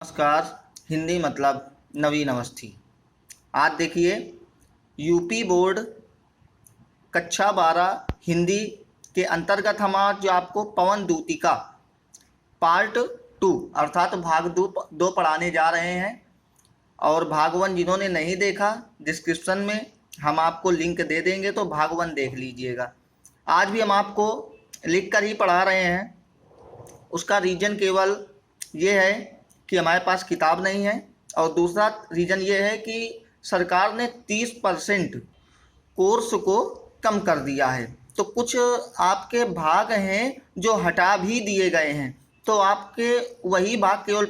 नमस्कार। हिंदी मतलब नवीन अवस्थी। आज देखिए यूपी बोर्ड कक्षा 12 हिंदी के अंतर्गत हम आज जो आपको पवन दूतिका पार्ट 2 अर्थात भाग दो पढ़ाने जा रहे हैं। और भाग 1 जिन्होंने नहीं देखा, डिस्क्रिप्शन में हम आपको लिंक दे देंगे, तो भाग 1 देख लीजिएगा। आज भी हम आपको लिख कर ही पढ़ा रहे हैं। उसका रीज़न केवल ये है कि हमारे पास किताब नहीं है, और दूसरा रीज़न ये है कि सरकार ने 30% कोर्स को कम कर दिया है। तो कुछ आपके भाग हैं जो हटा भी दिए गए हैं, तो आपके वही भाग केवल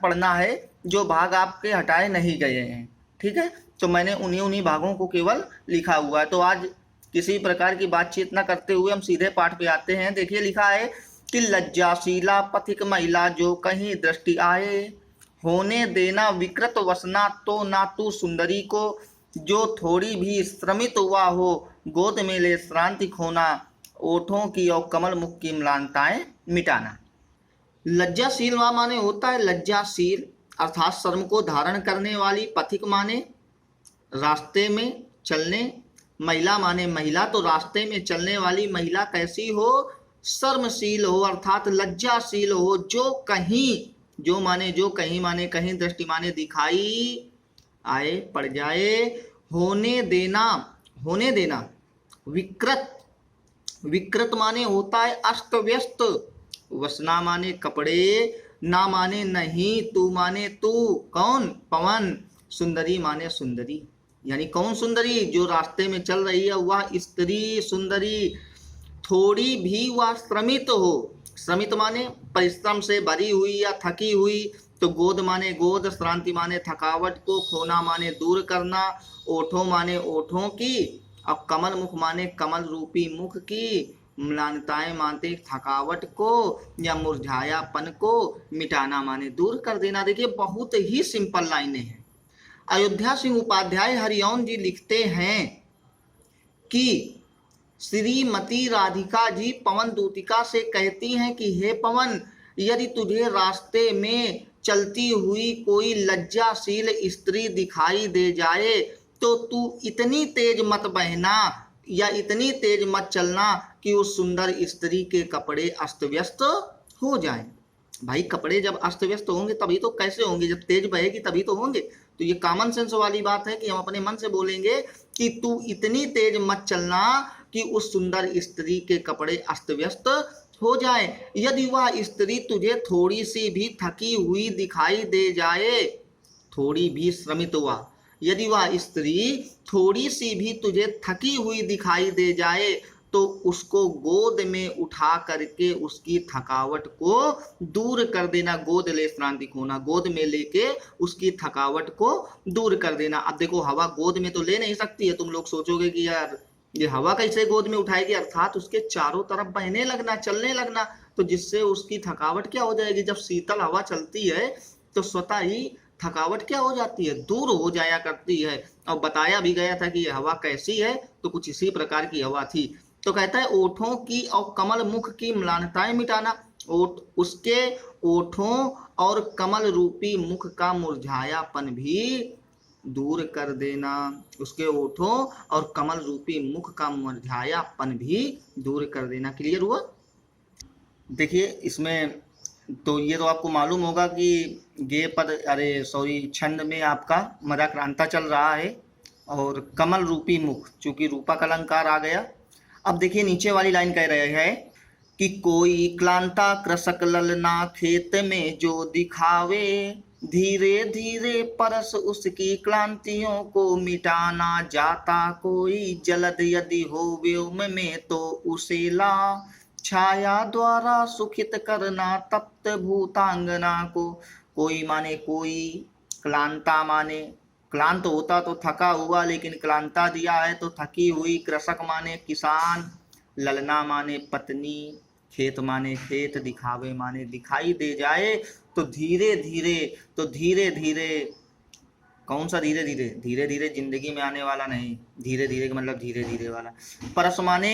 पढ़ना है जो भाग आपके हटाए नहीं गए हैं। ठीक है, तो मैंने उन्हीं भागों को केवल लिखा हुआ है। तो आज किसी प्रकार की बातचीत न करते हुए हम सीधे पाठ पे आते हैं। देखिए लिखा है कि लज्जाशीला पथिक महिला जो कहीं दृष्टि आए, होने देना विकृत वसना तो ना तू सुंदरी को, जो थोड़ी भी श्रमित हुआ हो गोद में ले श्रांति खोना, ओठों की और कमल मुख की म्लानताएं मिटाना। लज्जाशील माने होता है लज्जाशील अर्थात शर्म को धारण करने वाली, पथिक माने रास्ते में चलने, महिला माने महिला तो रास्ते में चलने वाली महिला कैसी हो, शर्मशील हो अर्थात लज्जाशील हो, जो कहीं, जो माने जो कहीं माने कहीं, दृष्टि माने दिखाई आए पड़ जाए, होने देना, होने देना, विकृत, विकृत माने होता है अस्त व्यस्त, वसना माने कपड़े, ना माने नहीं, तू माने तू, कौन पवन, सुंदरी माने सुंदरी, यानी कौन सुंदरी, जो रास्ते में चल रही है वह स्त्री सुंदरी, थोड़ी भी वह श्रमित हो, श्रमित माने परिश्रम से भरी हुई या थकी हुई, तो गोद माने गोद, श्रांति माने थकावट को, खोना माने दूर करना, ओठों माने ओठों की, अब कमल मुख माने कमल रूपी मुख की, म्लानताएं मानते थकावट को या मुरझायापन को, मिटाना माने दूर कर देना। देखिए बहुत ही सिंपल लाइनें हैं। अयोध्या सिंह उपाध्याय हरिओम जी लिखते हैं कि श्रीमती राधिका जी पवन दूतिका से कहती हैं कि हे पवन, यदि तुझे रास्ते में चलती हुई कोई लज्जाशील स्त्री दिखाई दे जाए तो तू इतनी तेज मत बहना या इतनी तेज मत चलना कि उस सुंदर स्त्री के कपड़े अस्त व्यस्त हो जाएं। भाई कपड़े जब अस्त व्यस्त होंगे तभी तो कैसे होंगे, जब तेज बहेगी तभी तो होंगे। तो ये कॉमन सेंस वाली बात है कि हम अपने मन से बोलेंगे कि तू इतनी तेज मत चलना कि उस सुंदर स्त्री के कपड़े अस्त व्यस्त हो जाए। यदि वह स्त्री तुझे थोड़ी सी भी थकी हुई दिखाई दे जाए, थोड़ी भी श्रमित हुआ, यदि वह स्त्री थोड़ी सी भी तुझे थकी हुई दिखाई दे जाए तो उसको गोद में उठा करके उसकी थकावट को दूर कर देना। गोद ले श्रांति खोना, गोद में लेके उसकी थकावट को दूर कर देना। अब देखो हवा गोद में तो ले नहीं सकती है, तुम लोग सोचोगे कि यार ये हवा कैसे गोद में उठाएगी, अर्थात उसके चारों तरफ बहने लगना, चलने लगना, तो जिससे उसकी थकावट क्या हो जाएगी, जब शीतल हवा चलती है तो स्वतः ही थकावट क्या हो जाती है, दूर हो जाया करती है। और बताया भी गया था कि यह हवा कैसी है, तो कुछ इसी प्रकार की हवा थी। तो कहता है ओठों की और कमल मुख की म्लानताएं मिटाना, उसके ओठों और कमल रूपी मुख का मुरझायापन भी दूर कर देना, उसके ओठों और कमल रूपी मुख का मुरझायापन भी दूर कर देना। क्लियर हुआ? देखिए इसमें तो ये तो आपको मालूम होगा कि गे पद, अरे सॉरी, छंद में आपका मदाक्रांता चल रहा है और कमल रूपी मुख, चूंकि रूपक अलंकार आ गया। अब देखिए नीचे वाली लाइन कह रहे हैं कि कोई क्लांता कृषक ललना खेत में जो दिखावे, धीरे धीरे परस उसकी क्लांतियों को मिटाना, जाता कोई जलद यदि हो व्योम में तो उसे ला, छाया द्वारा सुखित करना तप्त भूतांगना को। कोई माने कोई, क्लांता माने क्लांत होता तो थका हुआ, लेकिन क्लांता दिया है तो थकी हुई। कृषक माने किसान, ललना माने पत्नी, खेत माने खेत, दिखावे माने दिखाई दे जाए। तो धीरे धीरे, तो धीरे धीरे, कौन सा धीरे धीरे, धीरे धीरे जिंदगी में आने वाला नहीं, धीरे धीरे का मतलब धीरे धीरे वाला। परस माने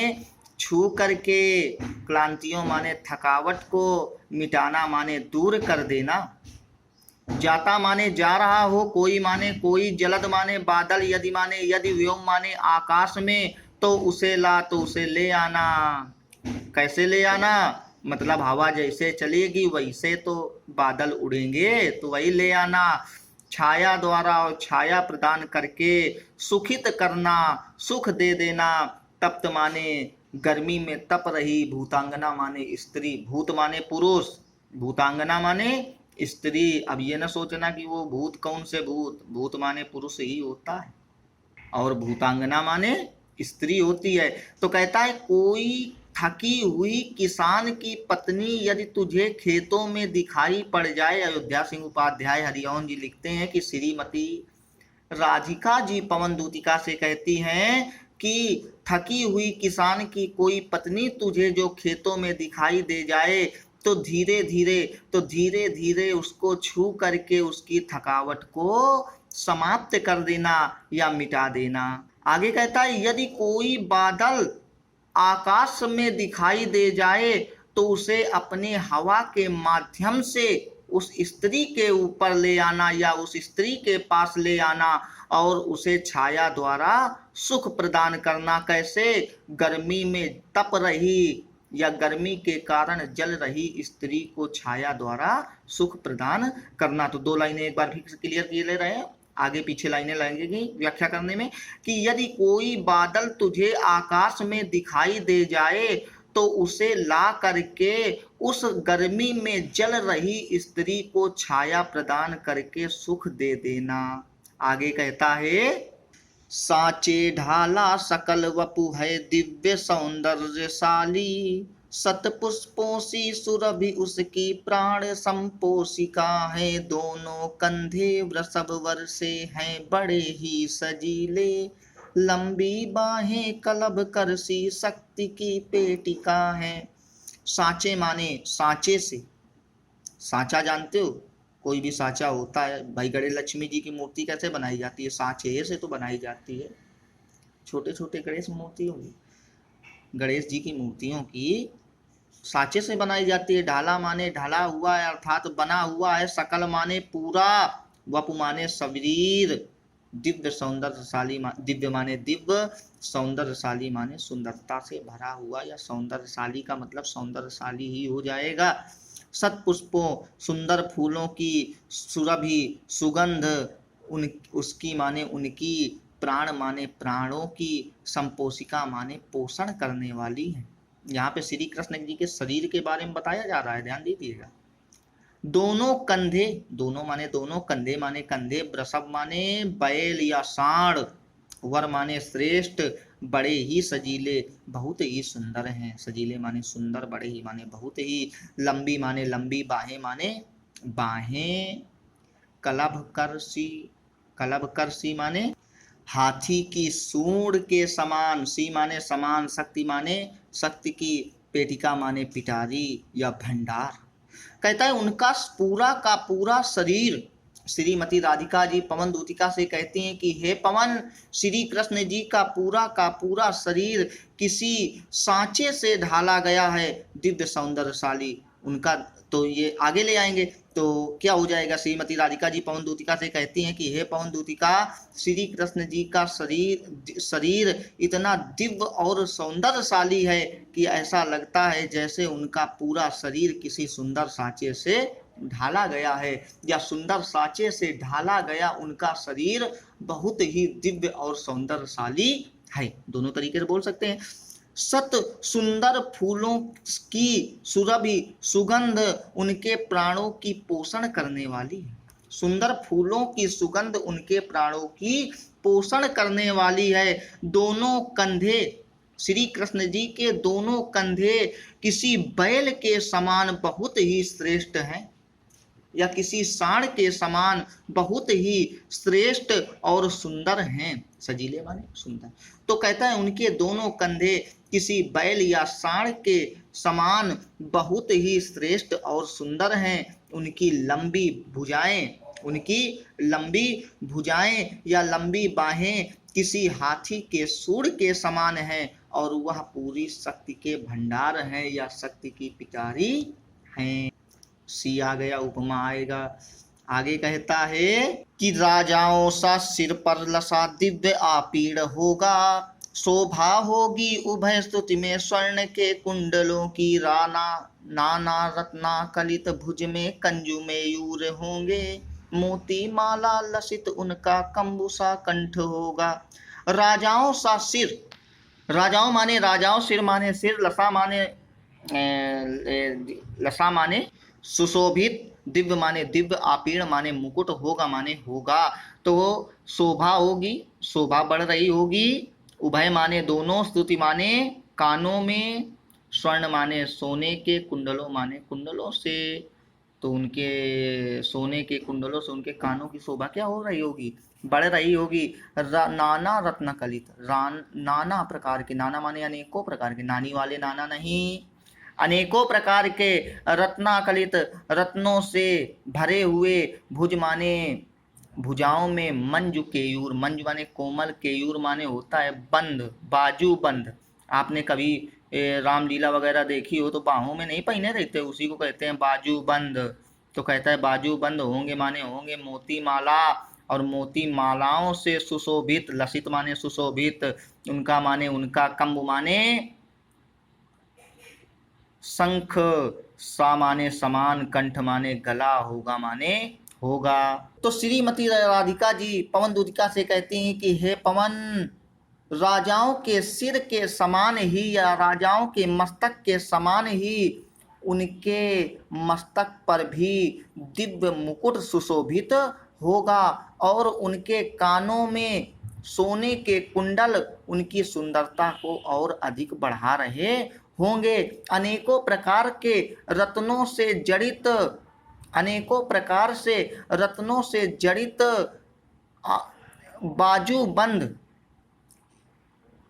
छू करके, क्लांतियों माने थकावट को, मिटाना माने दूर कर देना, जाता माने जा रहा हो, कोई माने कोई, जलद माने बादल, यदि माने यदि, व्योम माने आकाश में, तो उसे ला, तो उसे ले आना। कैसे ले आना? मतलब हवा जैसे चलेगी वैसे तो बादल उड़ेंगे, तो वही ले आना। छाया द्वारा और छाया प्रदान करके सुखित करना, सुख दे देना। तप्त माने गर्मी में तप रही, भूतांगना माने स्त्री, भूत माने पुरुष, भूतांगना माने स्त्री। अब ये ना सोचना कि वो भूत कौन से भूत, भूत माने पुरुष ही होता है और भूतांगना माने स्त्री होती है। तो कहता है कोई थकी हुई किसान की पत्नी यदि तुझे खेतों में दिखाई पड़ जाए। अयोध्या सिंह उपाध्याय हरिओंन जी लिखते हैं कि श्रीमती राधिका जी पवन दूतिका से कहती हैं कि थकी हुई किसान की कोई पत्नी तुझे जो खेतों में दिखाई दे जाए, तो धीरे धीरे उसको छू करके उसकी थकावट को समाप्त कर देना या मिटा देना। आगे कहता है यदि कोई बादल आकाश में दिखाई दे जाए, तो उसे अपने हवा के माध्यम से उस स्त्री के ऊपर ले आना या उस स्त्री के पास ले आना और उसे छाया द्वारा सुख प्रदान करना। कैसे? गर्मी में तप रही या गर्मी के कारण जल रही स्त्री को छाया द्वारा सुख प्रदान करना। तो दो लाइनें एक बार फिर क्लियर किए ले रहे हैं, आगे पीछे लाइनें लगेंगी व्याख्या करने में कि यदि कोई बादल तुझे आकाश में दिखाई दे जाए, तो उसे ला करके उस गर्मी में जल रही स्त्री को छाया प्रदान करके सुख दे देना। आगे कहता है साचे ढाला सकल वपु है दिव्य सौंदर्यशाली, सतपुष्पों सी सुरभि उसकी प्राण संपोषिका है, दोनों कंधे वृषभ वर्षे हैं बड़े ही सजीले, लंबी बाहें कलब करसी शक्ति की पेटिका है। सांचे माने सांचे से, सांचा जानते हो? कोई भी सांचा होता है भाई। गणेश लक्ष्मी जी की मूर्ति कैसे बनाई जाती है? सांचे से तो बनाई जाती है। छोटे छोटे गणेश मूर्ति होगी, गणेश जी की मूर्तियों की सांचे से बनाई जाती है। ढाला माने ढला हुआ है अर्थात बना हुआ है, सकल माने पूरा, वपु माने शरीर, दिव्य सौंदर्यशाली, दिव्य माने दिव्य, सौंदर्यशाली माने सुंदरता से भरा हुआ, या सौंदर्यशाली का मतलब सौंदर्यशाली ही हो जाएगा। सतपुष्पों सुंदर फूलों की, सुरभि सुगंध उन उसकी माने उनकी, प्राण माने प्राणों की, संपोषिका माने पोषण करने वाली है। यहाँ पे श्री कृष्ण जी के शरीर के बारे में बताया जा रहा है, ध्यान दीजिएगा। दोनों कंधे, दोनों माने दोनों, कंधे माने कंधे, वृषभ माने बैल या सांड, वर माने श्रेष्ठ, बड़े ही सजीले, बहुत ही सुंदर हैं। सजीले माने सुंदर, बड़े ही माने बहुत ही, लंबी माने लंबी, बाहें माने बाहें, कलभ करसी माने हाथी की सूंड के समान, सी माने समान, शक्ति माने शक्ति की, पेटिका माने पिटारी या भंडार। कहता है उनका पूरा का पूरा शरीर, श्रीमती राधिका जी पवन दूतिका से कहती हैं कि हे पवन, श्री कृष्ण जी का पूरा शरीर किसी सांचे से ढाला गया है, दिव्य सौंदर्यशाली। उनका तो ये आगे ले आएंगे तो क्या हो जाएगा। श्रीमती राधिका जी पवन दूतिका से कहती हैं कि हे पवन दूतिका, श्री कृष्ण जी का शरीर इतना दिव्य और सौंदर्यशाली है कि ऐसा लगता है जैसे उनका पूरा शरीर किसी सुंदर सांचे से ढाला गया है, या सुंदर सांचे से ढाला गया उनका शरीर बहुत ही दिव्य और सौंदर्यशाली है। दोनों तरीके से बोल सकते हैं। सत सुंदर फूलों की सुरभि सुगंध उनके प्राणों की पोषण करने वाली है। सुंदर फूलों की सुगंध उनके प्राणों की पोषण करने वाली है। दोनों कंधे, श्री कृष्ण जी के दोनों कंधे किसी बैल के समान बहुत ही श्रेष्ठ हैं, या किसी सांड के समान बहुत ही श्रेष्ठ और सुंदर हैं। सजीले माने सुंदर। तो कहता है उनके दोनों कंधे किसी बैल या सांड के समान बहुत ही श्रेष्ठ और सुंदर हैं। उनकी लंबी भुजाएं या लंबी बाहें किसी हाथी के सूंड के समान हैं, और वह पूरी शक्ति के भंडार हैं या शक्ति की पिटारी हैं। सी आ गया, उपमा आएगा। आगे कहता है कि राजाओं सा सिर पर लसा दिव्य आपीड़ होगा, शोभा होगी उभय स्तुति में स्वर्ण के कुंडलों की, राना नाना रत्ना कलित भुज में कंजू मयूर होंगे, मोती माला लसित उनका कंबुसा कंठ होगा। राजाओं सा सिर, राजाओं माने राजाओं, सिर माने सिर, लसा माने लसा माने सुशोभित, दिव्य माने दिव्य, आपीड़ माने मुकुट, होगा माने होगा। तो शोभा होगी, शोभा बढ़ रही होगी, उभय माने दोनों, स्तुति माने कानों में, स्वर्ण माने सोने के, कुंडलों माने कुंडलों से, तो उनके सोने के कुंडलों से उनके कानों की शोभा क्या हो रही होगी, बढ़ रही होगी। नाना रत्न कलित, नाना प्रकार के, नाना माने अनेकों प्रकार के, नानी वाले नाना नहीं, अनेकों प्रकार के रत्नाकलित, रत्नों से भरे हुए, भुज माने भुजाओं में, मंजू केयूर, मंजू माने कोमल, केयूर माने होता है बंद, बाजू बंद। आपने कभी रामलीला वगैरह देखी हो तो बाहों में नहीं पहने रहते, उसी को कहते हैं बाजू बंद। तो कहता है बाजू बंद होंगे माने होंगे मोती माला, और मोती मालाओं से सुशोभित, लसित माने सुशोभित, उनका माने उनका, कंब माने शंख, सा माने समान, कंठ माने गला, होगा माने होगा। तो श्रीमती राधिका जी पवन दूतिका से कहती हैं कि हे पवन, राजाओं के सिर के समान ही, या राजाओं के मस्तक के समान ही उनके मस्तक पर भी दिव्य मुकुट सुशोभित होगा, और उनके कानों में सोने के कुंडल उनकी सुंदरता को और अधिक बढ़ा रहे होंगे। अनेकों प्रकार के रत्नों से जड़ित, अनेकों प्रकार से रत्नों से जड़ित बाजू बंद,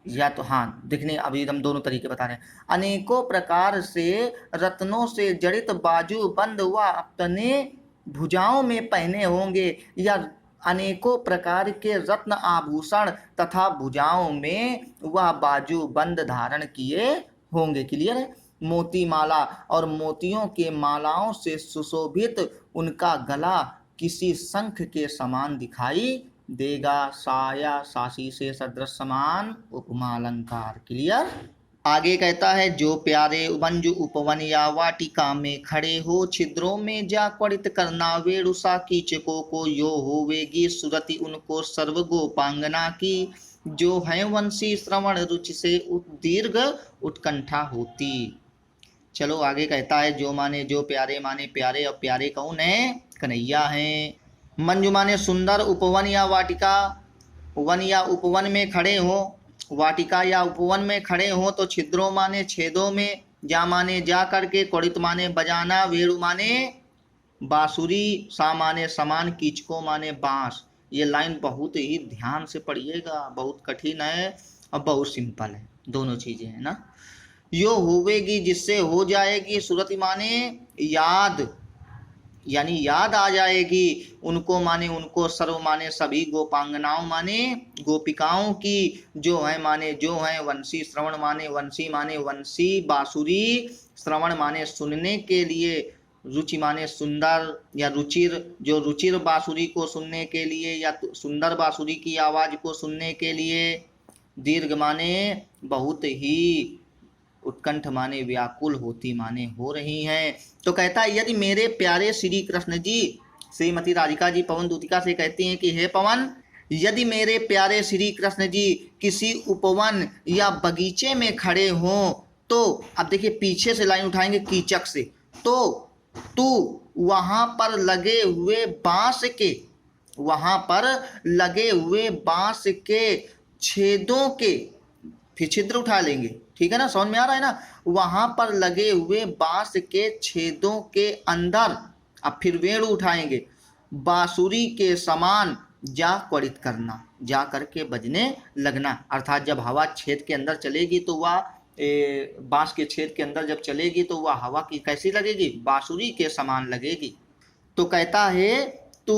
या तो हाँ दिखने, अभी हम दोनों तरीके बता रहे हैं। अनेकों प्रकार से रत्नों से जड़ित बाजू बंद वह अपने भुजाओं में पहने होंगे, या अनेकों प्रकार के रत्न आभूषण तथा भुजाओं में वह बाजू बंद धारण किए होंगे। क्लियर है। मोती माला, और मोतियों के मालाओं से सुशोभित उनका गला किसी शंख के समान दिखाई देगा, साया सासी से सदृश समान, उपमा अलंकार। क्लियर। आगे कहता है जो प्यारे मंजू उपवन या वाटिका में खड़े हो, छिद्रों में जा क्वड़ित करना वेणुषा कीचकों को, यो होवेगी सुरति उनको सर्व गोपांगना की, जो है वंशी श्रवण रुचि से दीर्घ उत्कंठा होती। चलो आगे कहता है जो माने जो, प्यारे माने प्यारे, और प्यारे कौन है, कन्हैया हैं। मंजू माने सुंदर, उपवन या वाटिका, वन या उपवन में खड़े हो, वाटिका या उपवन में खड़े हो, तो छिद्रों माने छेदों में, जा माने जा करके, क्वड़ित माने बजाना, वेणु माने बांसुरी, सा माने समान, कीचको माने बांस। ये लाइन बहुत ही ध्यान से पढ़िएगा, बहुत कठिन है और बहुत सिंपल है, दोनों चीजें है ना। यो होवेगी जिससे हो जाएगी, सुरति माने याद, यानी याद आ जाएगी, उनको माने उनको, सर्व माने सभी, गोपांगनाओं माने गोपिकाओं की, जो है माने जो है, वंशी श्रवण माने वंशी, बांसुरी, श्रवण माने सुनने के लिए, रुचि माने सुंदर या रुचिर, जो रुचिर बांसुरी को सुनने के लिए या सुंदर बांसुरी की आवाज को सुनने के लिए, दीर्घ माने बहुत ही, उत्कंठ माने व्याकुल होती माने हो रही हैं। तो कहता है यदि मेरे प्यारे श्री कृष्ण जी, श्रीमती राधिका जी पवन दूतिका से कहती हैं कि हे पवन, यदि मेरे प्यारे श्री कृष्ण जी किसी उपवन या बगीचे में खड़े हों, तो अब देखिए पीछे से लाइन उठाएंगे कीचक से, तो तू वहां पर लगे हुए बांस के, वहां पर लगे हुए बांस के छेदों के, फिर छिद्र उठा लेंगे, ठीक है ना, समझ में आ रहा है ना, वहां पर लगे हुए बांस के छेदों के अंदर, अब फिर वेणु उठाएंगे, बांसुरी के समान जा क्वड़ित करना, जा करके बजने लगना। अर्थात जब हवा छेद के अंदर चलेगी तो वह बांस के छेद के अंदर जब चलेगी तो वह हवा की कैसी लगेगी, बांसुरी के समान लगेगी। तो कहता है तू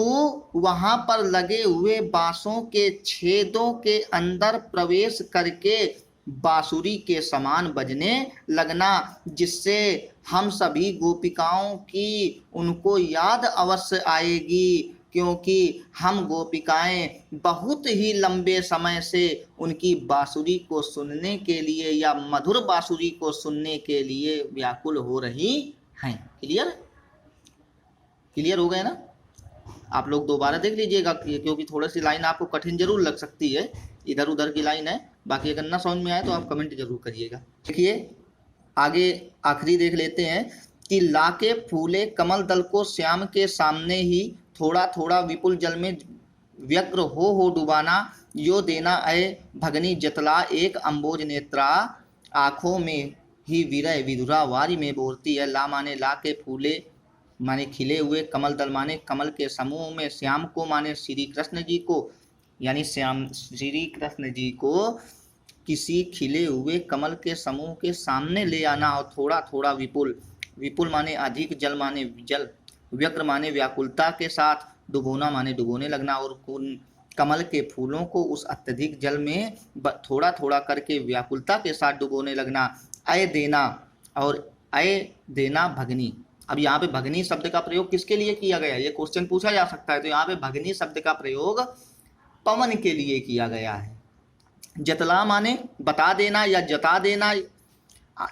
वहां पर लगे हुए बांसों के छेदों के अंदर प्रवेश करके बांसुरी के समान बजने लगना, जिससे हम सभी गोपिकाओं की उनको याद अवश्य आएगी, क्योंकि हम गोपिकाएं बहुत ही लंबे समय से उनकी बांसुरी को सुनने के लिए या मधुर बांसुरी को सुनने के लिए व्याकुल हो रही हैं। क्लियर क्लियर हो गए ना? आप लोग दोबारा देख लीजिएगा, क्योंकि थोड़ी सी लाइन आपको कठिन जरूर लग सकती है, इधर उधर की लाइन है। बाकी अगर ना समझ में आए तो आप कमेंट जरूर करिएगा। देखिए आगे आखिरी देख लेते हैं कि लाके फूले कमल दल को श्याम के सामने ही थोड़ा थोड़ा विपुल जल में व्यग्र हो डुबाना, यो देना अय भगनी जतला एक अम्बोज नेत्रा, आँखों में ही विरह विधुरा वारी में बोलती है। ला माने ला के फूले माने खिले हुए, कमल दल माने कमल के समूह में, श्याम को माने श्री कृष्ण जी को, यानी श्याम श्री कृष्ण जी को किसी खिले हुए कमल के समूह के सामने ले आना, और थोड़ा थोड़ा विपुल, विपुल माने अधिक, जल माने जल, व्यग्र माने व्याकुलता के साथ, डुबोना माने डुबोने लगना, और कमल के फूलों को उस अत्यधिक जल में थोड़ा थोड़ा करके व्याकुलता के साथ डुबोने लगना। अय देना, और अय देना भगनी। अब यहाँ पे भगनी शब्द का प्रयोग किसके लिए किया गया, ये क्वेश्चन पूछा जा सकता है। तो यहाँ पे भगनी शब्द का प्रयोग पवन के लिए किया गया है। जतला माने बता देना या जता देना,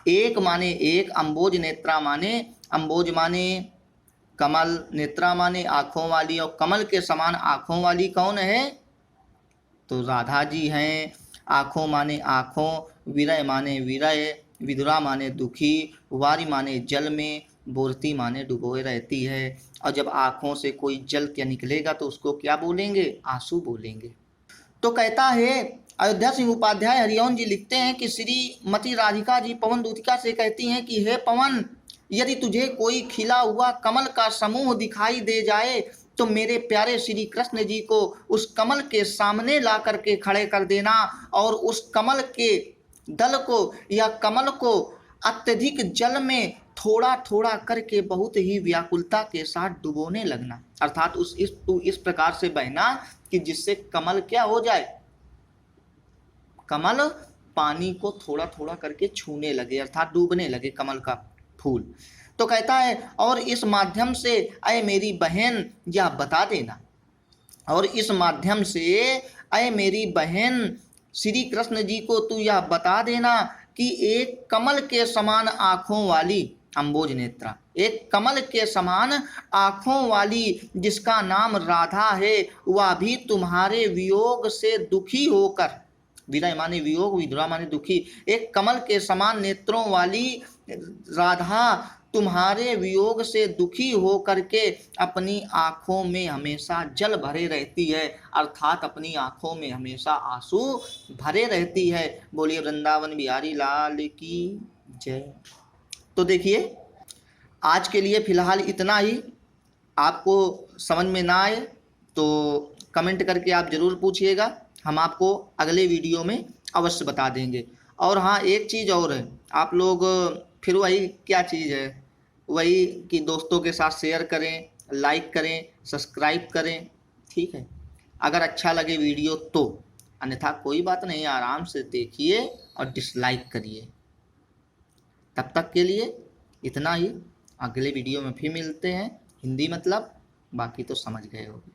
एक माने एक, अम्बोज नेत्रा माने, अम्बोज माने कमल, नेत्रा माने आँखों वाली, और कमल के समान आँखों वाली कौन है, तो राधा जी हैं। आँखों माने आँखों, विरह माने विरह, विधुरा माने दुखी, वारी माने जल में, बोलती माने डुबोए रहती है। और जब आँखों से कोई जल क्या निकलेगा तो उसको क्या बोलेंगे, आंसू बोलेंगे। तो कहता है अयोध्या सिंह उपाध्याय हरिओंन जी लिखते हैं कि श्रीमती राधिका जी पवन दूतिका से कहती हैं कि हे पवन, यदि तुझे कोई खिला हुआ कमल का समूह दिखाई दे जाए तो मेरे प्यारे श्री कृष्ण जी को उस कमल के सामने ला करके खड़े कर देना, और उस कमल के दल को या कमल को अत्यधिक जल में थोड़ा थोड़ा करके बहुत ही व्याकुलता के साथ डुबोने लगना, अर्थात इस प्रकार से बहना कि जिससे कमल क्या हो जाए, कमल पानी को थोड़ा थोड़ा करके छूने लगे, अर्थात डूबने लगे कमल का फूल। तो कहता है और इस माध्यम से अय मेरी बहन या बता देना, और इस माध्यम से अय मेरी बहन श्री कृष्ण जी को तू यह बता देना कि एक कमल के समान आँखों वाली, अम्बोज नेत्रा, एक कमल के समान आँखों वाली जिसका नाम राधा है, वह भी तुम्हारे वियोग से दुखी होकर, विरह माने वियोग, विधुरा माने दुखी, एक कमल के समान नेत्रों वाली राधा तुम्हारे वियोग से दुखी हो करके अपनी आँखों में हमेशा जल भरे रहती है, अर्थात अपनी आँखों में हमेशा आंसू भरे रहती है। बोलिए वृंदावन बिहारी लाल की जय। तो देखिए आज के लिए फ़िलहाल इतना ही। आपको समझ में ना आए तो कमेंट करके आप ज़रूर पूछिएगा, हम आपको अगले वीडियो में अवश्य बता देंगे। और हाँ एक चीज़ और है, आप लोग फिर वही क्या चीज़ है, वही कि दोस्तों के साथ शेयर करें, लाइक करें, सब्सक्राइब करें, ठीक है, अगर अच्छा लगे वीडियो तो, अन्यथा कोई बात नहीं, आराम से देखिए और डिसलाइक करिए। तब तक के लिए इतना ही, अगले वीडियो में फिर मिलते हैं। हिंदी मतलब बाकी तो समझ गए होंगे।